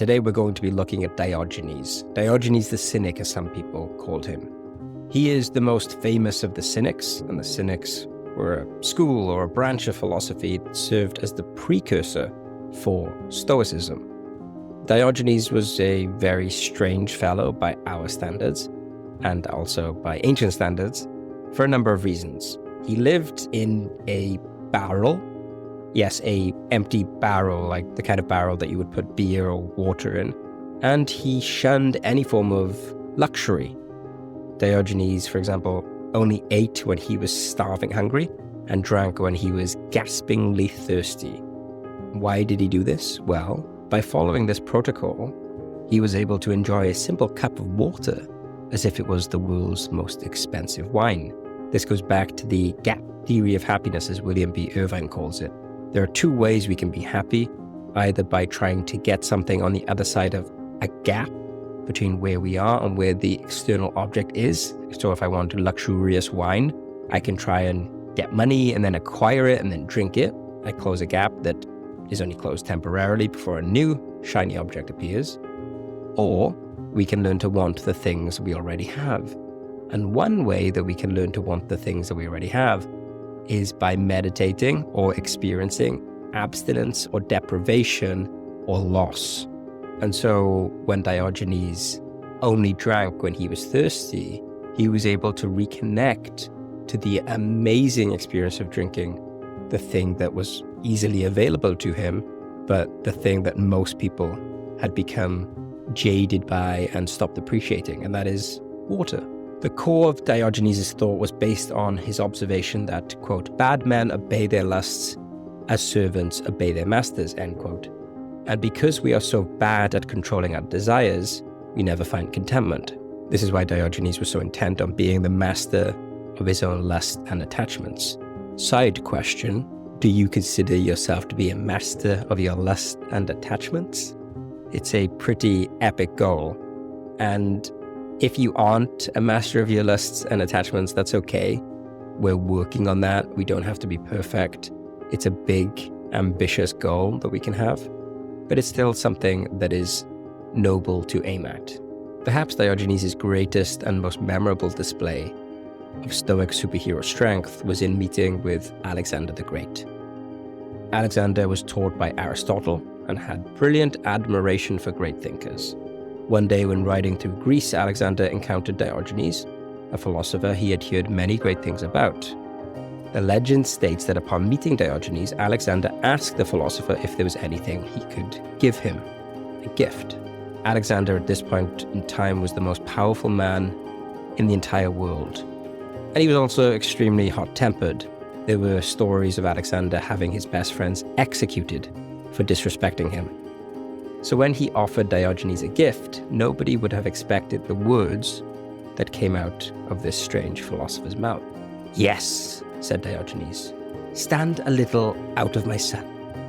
Today we're going to be looking at Diogenes. Diogenes the Cynic, as some people called him. He is the most famous of the Cynics, and the Cynics were a school or a branch of philosophy that served as the precursor for Stoicism. Diogenes was a very strange fellow by our standards, and also by ancient standards, for a number of reasons. He lived in a barrel. Yes, a empty barrel, like the kind of barrel that you would put beer or water in. And he shunned any form of luxury. Diogenes, for example, only ate when he was starving hungry and drank when he was gaspingly thirsty. Why did he do this? Well, by following this protocol, he was able to enjoy a simple cup of water as if it was the world's most expensive wine. This goes back to the gap theory of happiness, as William B. Irvine calls it. There are two ways we can be happy, either by trying to get something on the other side of a gap between where we are and where the external object is. So if I want luxurious wine, I can try and get money and then acquire it and then drink it. I close a gap that is only closed temporarily before a new shiny object appears. Or we can learn to want the things we already have. And one way that we can learn to want the things that we already have is by meditating or experiencing abstinence or deprivation or loss. And so when Diogenes only drank when he was thirsty, he was able to reconnect to the amazing experience of drinking, the thing that was easily available to him, but the thing that most people had become jaded by and stopped appreciating, and that is water. The core of Diogenes' thought was based on his observation that, quote, bad men obey their lusts as servants obey their masters, end quote. And because we are so bad at controlling our desires, we never find contentment. This is why Diogenes was so intent on being the master of his own lust and attachments. Side question, do you consider yourself to be a master of your lust and attachments? It's a pretty epic goal. And if you aren't a master of your lusts and attachments, that's okay. We're working on that. We don't have to be perfect. It's a big, ambitious goal that we can have, but it's still something that is noble to aim at. Perhaps Diogenes' greatest and most memorable display of Stoic superhero strength was in meeting with Alexander the Great. Alexander was taught by Aristotle and had brilliant admiration for great thinkers. One day when riding through Greece, Alexander encountered Diogenes, a philosopher he had heard many great things about. The legend states that upon meeting Diogenes, Alexander asked the philosopher if there was anything he could give him, a gift. Alexander at this point in time was the most powerful man in the entire world. And he was also extremely hot-tempered. There were stories of Alexander having his best friends executed for disrespecting him. So when he offered Diogenes a gift, nobody would have expected the words that came out of this strange philosopher's mouth. Yes, said Diogenes, stand a little out of my sun.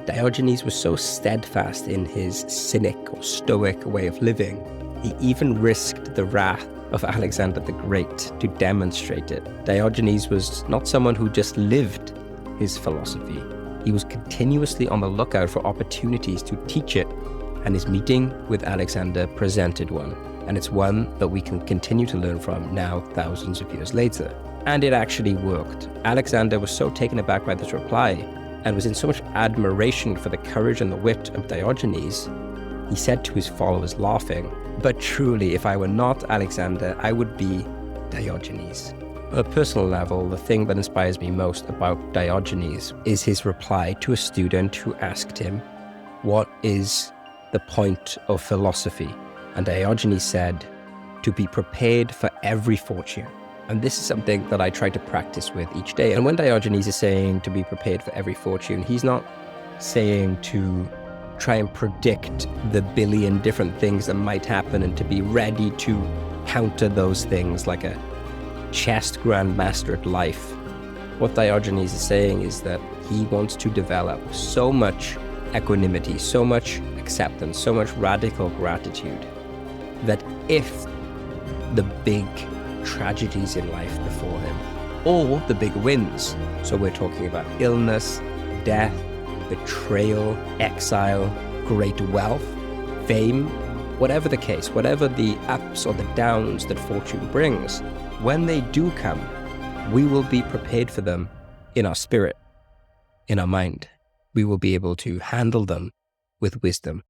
Diogenes was so steadfast in his cynic or stoic way of living, he even risked the wrath of Alexander the Great to demonstrate it. Diogenes was not someone who just lived his philosophy. He was continuously on the lookout for opportunities to teach it, and his meeting with Alexander presented one, and it's one that we can continue to learn from now, thousands of years later. And it actually worked. Alexander was so taken aback by this reply, and was in so much admiration for the courage and the wit of Diogenes, he said to his followers, laughing, "But truly, if I were not Alexander, I would be Diogenes." On a personal level, the thing that inspires me most about Diogenes is his reply to a student who asked him, "What is the point of philosophy?" And Diogenes said, "To be prepared for every fortune." And this is something that I try to practice with each day. And when Diogenes is saying to be prepared for every fortune, he's not saying to try and predict the billion different things that might happen and to be ready to counter those things like a chess grandmaster at life. What Diogenes is saying is that he wants to develop so much equanimity, so much acceptance, so much radical gratitude, that if the big tragedies in life before him, or the big wins, so we're talking about illness, death, betrayal, exile, great wealth, fame, whatever the case, whatever the ups or the downs that fortune brings, when they do come, we will be prepared for them in our spirit, in our mind. We will be able to handle them with wisdom.